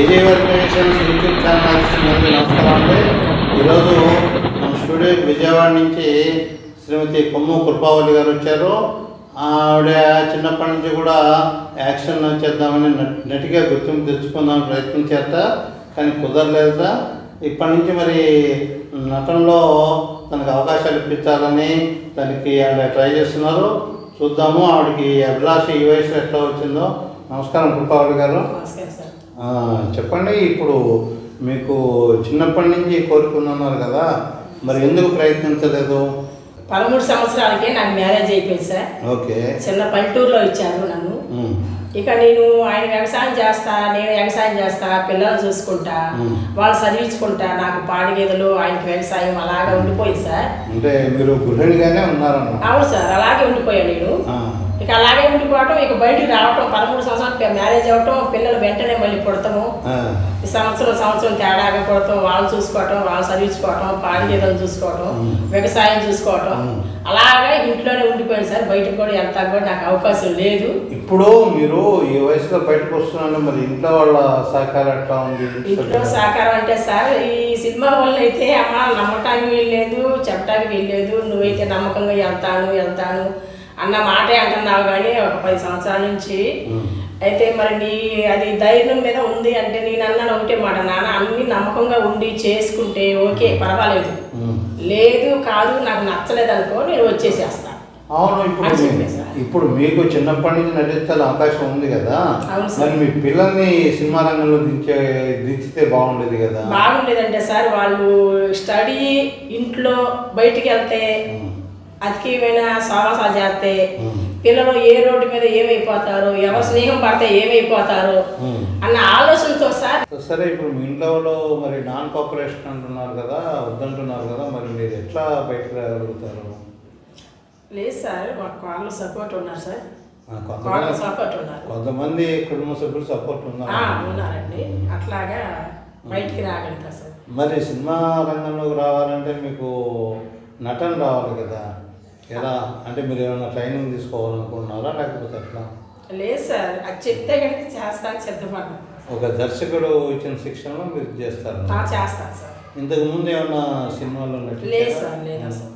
ఏజే verification YouTube channel ఆశిస్తున్నందుకు నమస్కారం అండి. ఈరోజు మన స్టూడియోకి విజయవాడ నుంచి శ్రీమతి కొమ్ము కృపావళి గారు వచ్చారు. ఆవిడ చిన్నప్పటి నుంచి కూడా యాక్షన్ చేద్దామని నటిగా గుర్తింపు తెచ్చుకుందామని ప్రయత్నించారట, కానీ కుదరలేదట. ఇప్పటి నుంచి మరి నటనలో తనకు అవకాశాలు ఇప్పించాలని దానికి ఆవిడ ట్రై చేస్తున్నారు. చూద్దాము ఆవిడకి అభిలాష ఈ వయసులో ఎట్లా వచ్చిందో. నమస్కారం కృపావళి గారు. చెప్పండి, ఇప్పుడు మీకు చిన్నప్పటి నుంచి కోరుకున్నారు కదా, మరి ఎందుకు ప్రయత్నించలేదు? 13 సంవత్సరాలకే నాకు మ్యారేజ్ అయిపోయింది సార్. ఓకే. చిన్న పల్లెటూరులో ఇచ్చారు నన్ను. ఇక నేను ఆయన వ్యవసాయం చేస్తా, నేను వ్యవసాయం చేస్తా, పిల్లలు చూసుకుంటా, వాళ్ళు చదివించుకుంటా, నాకు పాడి గేదెలు, ఆయనకి వ్యవసాయం అలాగే ఉండిపోయింది సార్. అంటే మీరు గృహిణిగానే ఉన్నారన్న? అవును సార్, అలాగే ఉండిపోయాను నేను. ఇక అలాగే ఉండిపోవటం, ఇక బయటికి రావటం, 13 సంవత్సరాలు మ్యారేజ్ అవ్వటం, పిల్లలు వెంటనే మళ్ళీ పుడతాము, ఈ సంవత్సరం తేడాగా పుడతాం, వాళ్ళు చూసుకోవటం, వాళ్ళు చదివించుకోవటం, పాడి గేదెలు చూసుకోవటం, వ్యవసాయం చూసుకోవటం, అలాగే ఇంట్లోనే ఉండిపోయింది సార్. బయటకు కూడా వెళ్తా కూడా నాకు అవకాశం లేదు. ఇప్పుడు మీరు ఈ వయసులో బయటకు వస్తున్నాను, మరి ఇంట్లో వాళ్ళ సహకారం ఎట్లా ఉంది? ఇంట్లో సహకారం అంటే సార్, ఈ సినిమా వల్ల అయితే అమ్మ నమ్మటానికి వీల్లేదు, చెప్పడానికి వీల్లేదు, నువ్వైతే నమ్మకంగా వెళ్తాను అన్న మాటే అంటున్నావు. కానీ ఒక 10 సంవత్సరాల నుంచి అయితే మరి నీ అది ధైర్యం మీద ఉంది అంటే నేను అన్నాను ఒకటే మాట, నాన్న అన్ని నమ్మకంగా ఉండి చేసుకుంటే ఓకే పర్వాలేదు, లేదు కాదు నాకు నచ్చలేదు అనుకో నేను వచ్చేసేస్తా. అవును. ఇప్పుడు మీకు చిన్నప్పటి నుంచి నటించాలి అవకాశం ఉంది కదా, మరి మీ పిల్లల్ని సినిమా రంగంలో దించితే బాగుండేది కదా? బాగుండేదంటే సార్, వాళ్ళు స్టడీ ఇంట్లో బయటికి వెళ్తే అతికేమైనా సావాసాలు చేస్తే పిల్లలు ఏ రోడ్డు మీద ఏమైపోతారో, ఎవరు స్నేహం పడితే ఏమైపోతారో అన్న ఆలోచనతో సార్. సరే, ఇప్పుడు మీ ఇంట్లో మరి నాన్ కోఆపరేషన్ అంటున్నారు కదా, వద్దంటున్నారు కదా, మరి మీరు ఎట్లా బయటకు రాగలుగుతారు? లేదు సార్, మాకు వాళ్ళు సపోర్ట్ ఉన్నారు సార్. కొంతమంది కుటుంబ సభ్యులు సపోర్ట్ ఉన్నారండి, అట్లాగా బయటికి రాగలుగుతారు సార్. మరి సినిమా రంగంలోకి రావాలంటే మీకు నటన రావాలి కదా, ఎలా అంటే మీరు ఏమైనా ట్రైనింగ్ తీసుకోవాలనుకుంటున్నారా లేకపోతే ఎట్లా? లేదు సార్, అది చెప్తే కనుక చేస్తాను సిద్ధపడ్డా. ఒక దర్శకుడు ఇచ్చిన శిక్షణలో మీరు చేస్తారు? చేస్తాను సార్. ఇంతకు ముందు ఏమన్నా సినిమాలో లేదు సార్, లేదు అసలు.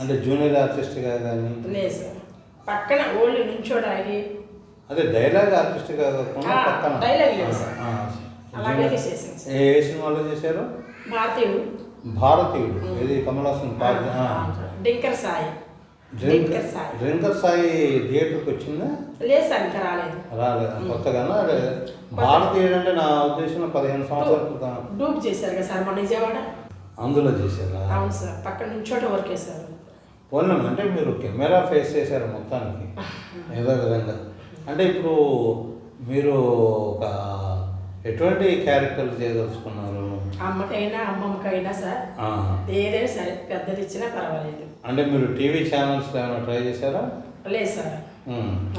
అంటే జూనియర్ ఆర్టిస్ట్గా కానీ? లేదు సార్, పక్కన ఓళ్ళు నుంచోడానికి. అదే డైలాగ్ ఆర్టిస్ట్గా కాకుండా పక్కన డైలాగ్ లేదు సార్, అలాగే చేసాను. ఏ సినిమాలో చేశారు? భారతీయుడు. ఇది కమల్ హాసన్ డింకర్ సాయి. డ్రింకర్ సాయి థియేటర్కి వచ్చిందా? లేదు సార్, ఇంకా రాలేదు. కొత్తగానా? భారతీయుడు అంటే నా ఉద్దేశంలో 15 సంవత్సరాల క్రితం డూప్ చేశారు కదా సార్, మన విజయవాడ అందులో చేశారా? అవును సార్, పక్కన నుంచోట వర్క్ చేశారు. పోనీ అంటే మీరు కెమెరా ఫేస్ చేశారు మొత్తానికి ఏదో విధంగా. అంటే ఇప్పుడు మీరు ఒక ఎటువంటి క్యారెక్టర్లు చేయదలుచుకున్నారు? అమ్మకైనా అమ్మమ్మకైనా సార్, ఏదైనా సరే పెద్దది ఇచ్చినా పర్వాలేదు. అంటే మీరు టీవీ ఛానల్స్ ఏమైనా ట్రై చేశారా? లేదు సార్,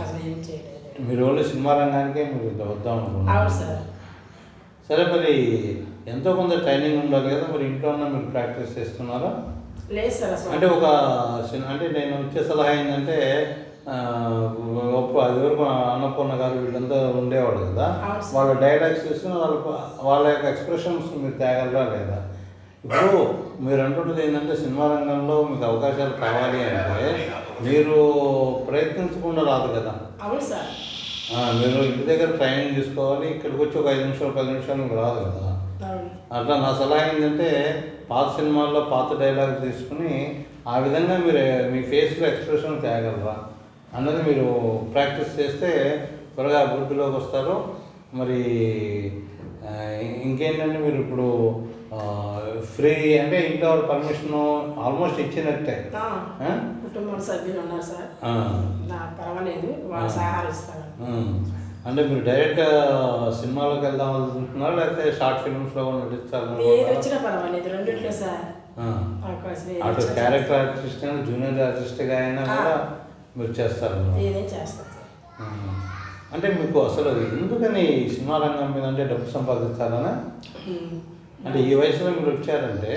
అసలు ఏం చేయలేదు. మీరు ఓన్లీ సినిమా రంగానికే మీరు వద్దాం అనుకున్నారు? అవును సార్. సరే, మరి ఎంతో కొంత ట్రైనింగ్ ఉండాలి కదా, మరి ఇంట్లో ఉన్న మీరు ప్రాక్టీస్ చేస్తున్నారా? లేదు సార్ అసలు. అంటే అంటే నేను ఇచ్చే సలహా ఏంటంటే, అది వరకు అన్నపూర్ణ గారు వీళ్ళంతా ఉండేవాడు కదా, వాళ్ళ డైలాగ్స్ చూసుకుని వాళ్ళ యొక్క ఎక్స్ప్రెషన్స్ మీరు తేగలరా లేదా? ఇప్పుడు మీరు అంటున్నది ఏంటంటే సినిమా రంగంలో మీకు అవకాశాలు కావాలి అంటే మీరు ప్రయత్నించకుండా రాదు కదా. అవును సార్. మీరు ఇంటి దగ్గర ట్రైనింగ్ తీసుకోవాలి, ఇక్కడికి వచ్చి ఒక 5 నిమిషాలు 10 నిమిషాలు మీకు రాదు కదా. అట్లా నా సలహా ఏంటంటే పాత సినిమాల్లో పాత డైలాగ్ తీసుకుని ఆ విధంగా మీరు మీ ఫేస్లో ఎక్స్ప్రెషన్ తేగలరా అన్నది మీరు ప్రాక్టీస్ చేస్తే త్వరగా అభివృద్ధిలోకి వస్తారు. మరి ఇంకేంటంటే మీరు ఇప్పుడు ఫ్రీ అంటే ఇంట్లో పర్మిషన్ ఆల్మోస్ట్ ఇచ్చినట్టే. కుటుంబ సభ్యులు ఉన్నారు సార్, పర్వాలేదు, వాళ్ళు సహకరిస్తారు. అంటే మీరు డైరెక్ట్ సినిమాలోకి వెళ్దాం అనుకుంటున్నారా లేకపోతే షార్ట్ ఫిల్మ్స్లో నటించాలి? ఏది వచ్చినా పర్వాలేదు, రెండిట్లో సార్. అటు క్యారెక్టర్ ఆర్టిస్ట్ అయినా జూనియర్ ఆర్టిస్ట్గా అయినా కూడా మీరు చేస్తారు? ఏదేం చేస్తారు సార్. అంటే మీకు అసలు ఎందుకని సినిమా రంగం మీద అంటే డబ్బు సంపాదించాలనా? అంటే ఈ వయసులో మీరు వచ్చారంటే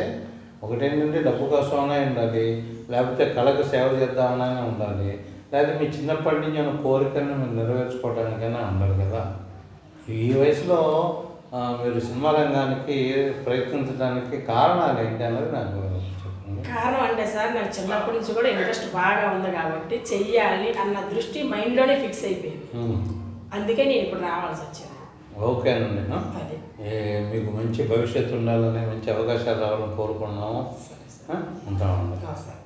ఒకటేంటంటే డబ్బు కోసమైనా ఉండాలి, లేకపోతే కళకు సేవ చేద్దామనైనా ఉండాలి, లేకపోతే మీ చిన్నప్పటి నుంచి ఉన్న కోరికలను మీరు నెరవేర్చుకోవడానికైనా ఉండాలి కదా. ఈ వయసులో మీరు సినిమా రంగానికి ప్రయత్నించడానికి కారణాలు ఏంటి అన్నది నాకు చెప్పండి. కారణం అంటే సార్ నాకు చిన్నప్పటి నుంచి కూడా ఇంట్రెస్ట్ బాగా ఉంది కాబట్టి చెయ్యాలి అన్న దృష్టి మైండ్లోనే ఫిక్స్ అయిపోయింది. అందుకే నేను ఇప్పుడు రావాల్సి వచ్చింది. ఓకేనండి. అదే మీకు మంచి భవిష్యత్తు ఉండాలని, మంచి అవకాశాలు రావాలని కోరుకున్నాము. ఉంటామండి. నమస్కారం.